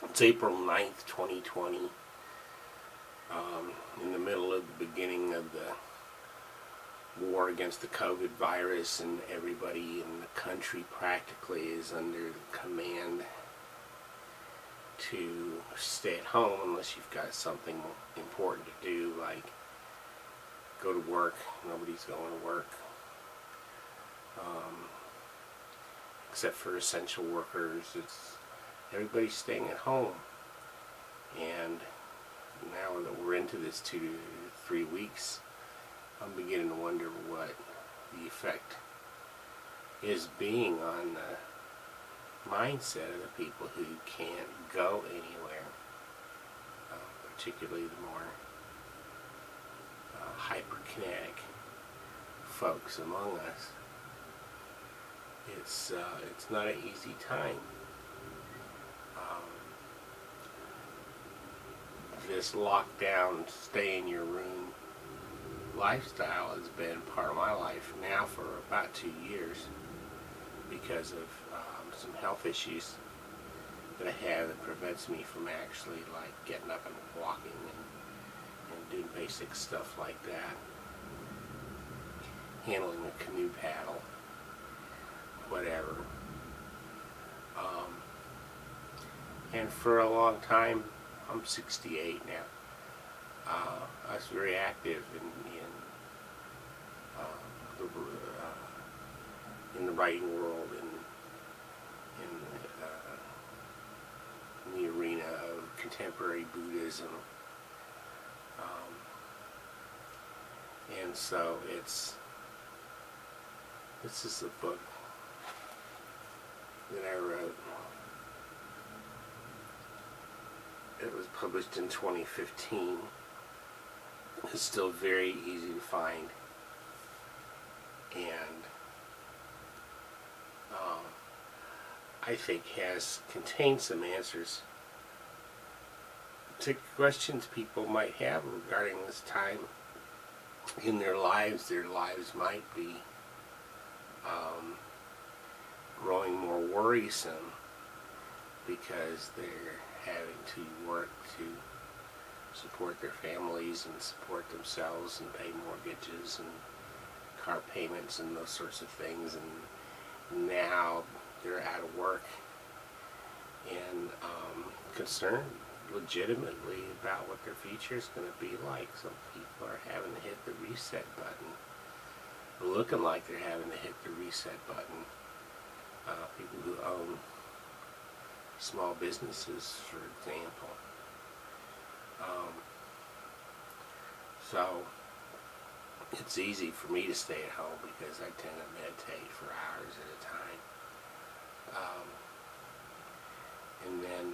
It's April 9th, 2020, in the middle of the beginning of the war against the COVID virus, and everybody in the country practically is under command to stay at home unless you've got something important to do, like go to work. Nobody's going to work, except for essential workers. Everybody's staying at home, and now that we're into this 2 to 3 weeks, I'm beginning to wonder what the effect is being on the mindset of the people who can't go anywhere, particularly the more hyperkinetic folks among us. It's not an easy time. This lockdown, stay in your room lifestyle has been part of my life now for about 2 years because of some health issues that I have that prevents me from actually like getting up and walking and doing basic stuff like that, handling a canoe paddle, whatever. And for a long time, I'm 68 now. I was very active in the writing world, in the arena of contemporary Buddhism, and so this is a book that I wrote. It was published in 2015. It's still very easy to find, and I think contains some answers to questions people might have regarding this time in their lives. Their lives might be growing more worrisome because they're having to work to support their families and support themselves and pay mortgages and car payments and those sorts of things, and now they're out of work and concerned legitimately about what their future is going to be like. Some people are having to hit the reset button, looking like they're having to hit the reset button. People who own small businesses, for example. So it's easy for me to stay at home because I tend to meditate for hours at a time. And then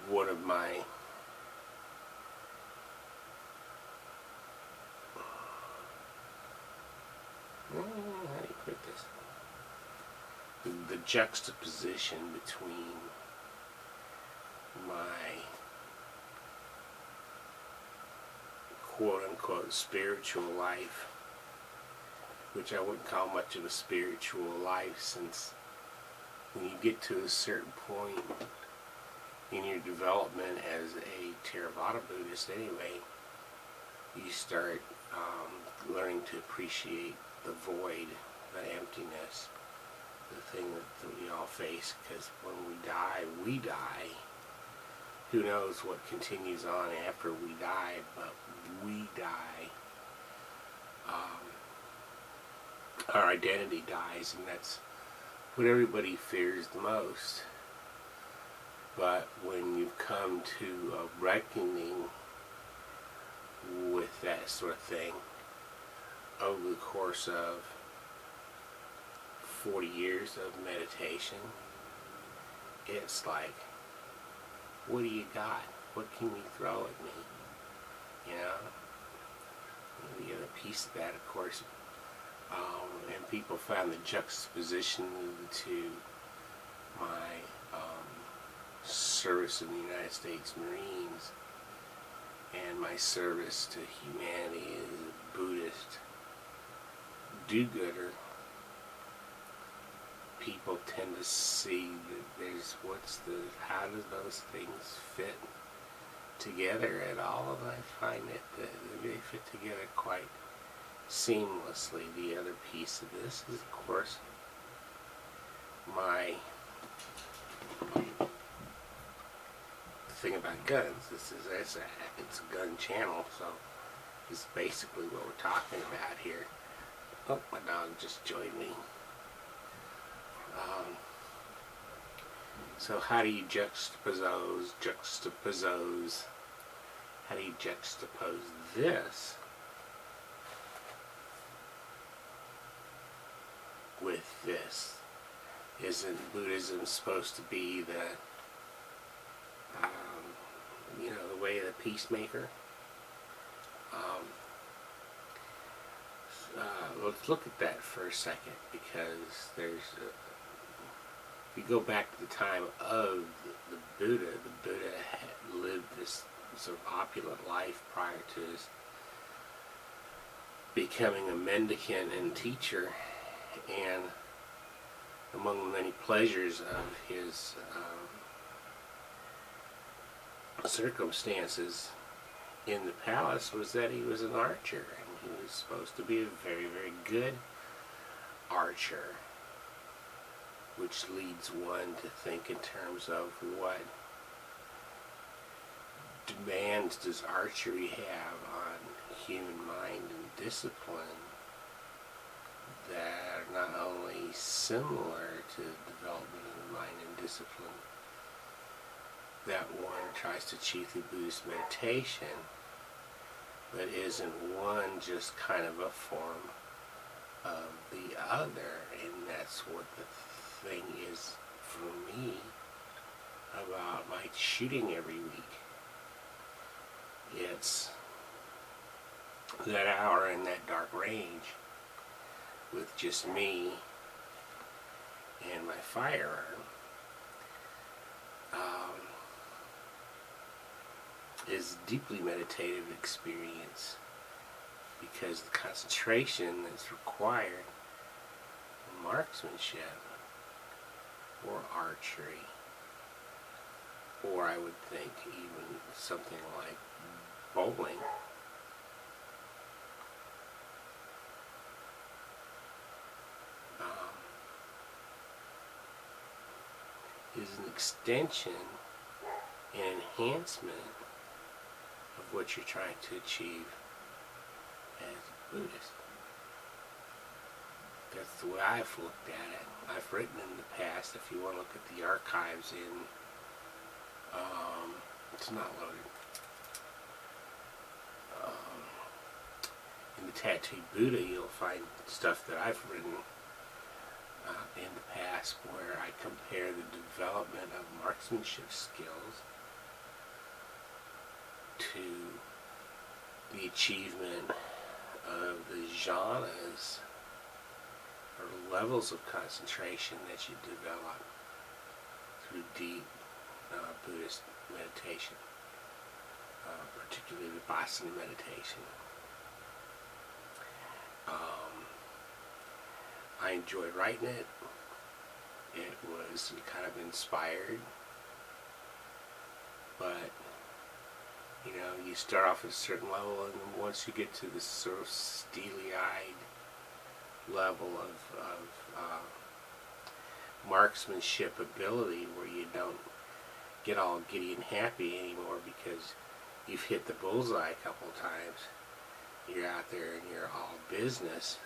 one of my how do you put this? The juxtaposition between my quote-unquote spiritual life, which I wouldn't call much of a spiritual life, since when you get to a certain point in your development as a Theravada Buddhist anyway, you start learning to appreciate the void, the emptiness, the thing that we all face, because when we die. Who knows what continues on after we die, but we die. Our identity dies, and that's what everybody fears the most. But when you come to a reckoning with that sort of thing over the course of 40 years of meditation, it's like, what do you got? What can you throw at me? You know? The other piece of that, of course, and people found the juxtaposition to my service in the United States Marines and my service to humanity as a Buddhist do-gooder people tend to see that there's how do those things fit together at all, and I find that they fit together quite seamlessly. The other piece of this is, of course, my thing about guns. It's a gun channel, so this is basically what we're talking about here. Oh, my dog just joined me. So how do you juxtapose, how do you juxtapose this with this? Isn't Buddhism supposed to be the, the way of the peacemaker? Let's look at that for a second, because if you go back to the time of the Buddha had lived this sort of opulent life prior to his becoming a mendicant and teacher, and among the many pleasures of his circumstances in the palace was that he was an archer, and he was supposed to be a very, very good archer, which leads one to think in terms of what demands does archery have on human mind and discipline that are not only similar to the development of the mind and discipline that one tries to achieve through Buddhist meditation, but isn't one just kind of a form of the other. And that's what the thing is for me about my shooting every week. It's that hour in that dark range with just me and my firearm. Is a deeply meditative experience, because the concentration that's required in marksmanship or archery, or I would think even something like bowling, is an extension and enhancement of what you're trying to achieve as a Buddhist. That's the way I've looked at it. I've written in the past, if you want to look at the archives it's not loaded, in the Tattooed Buddha, you'll find stuff that I've written in the past where I compare the development of marksmanship skills to the achievement of the jhanas, or levels of concentration that you develop through deep Buddhist meditation, particularly Vipassana meditation. I enjoyed writing it. It was kind of inspired, but you start off at a certain level, and then once you get to this sort of steely-eyed level of marksmanship ability, where you don't get all giddy and happy anymore because you've hit the bullseye a couple of times. You're out there and you're all business.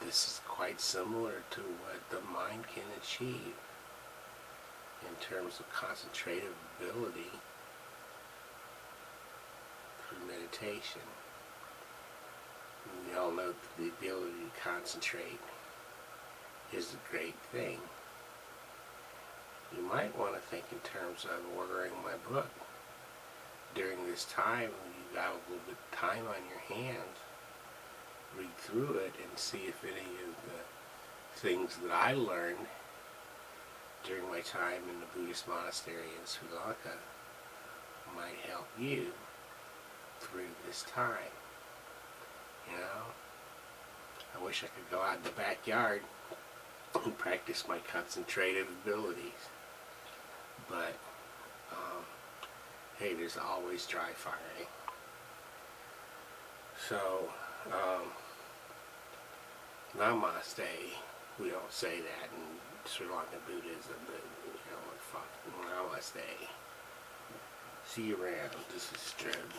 This is quite similar to what the mind can achieve in terms of concentrative ability through meditation. We all know that the ability to concentrate is a great thing. You might want to think in terms of ordering my book during this time when you've got a little bit of time on your hands. Read through it and see if any of the things that I learned during my time in the Buddhist monastery in Sri Lanka might help you through this time. I wish wish I could go out in the backyard and practice my concentrative abilities. But, hey, there's always dry firing. So, namaste. We don't say that in Sri Lankan Buddhism, but you know what, fuck, namaste. See you around. This is Streb.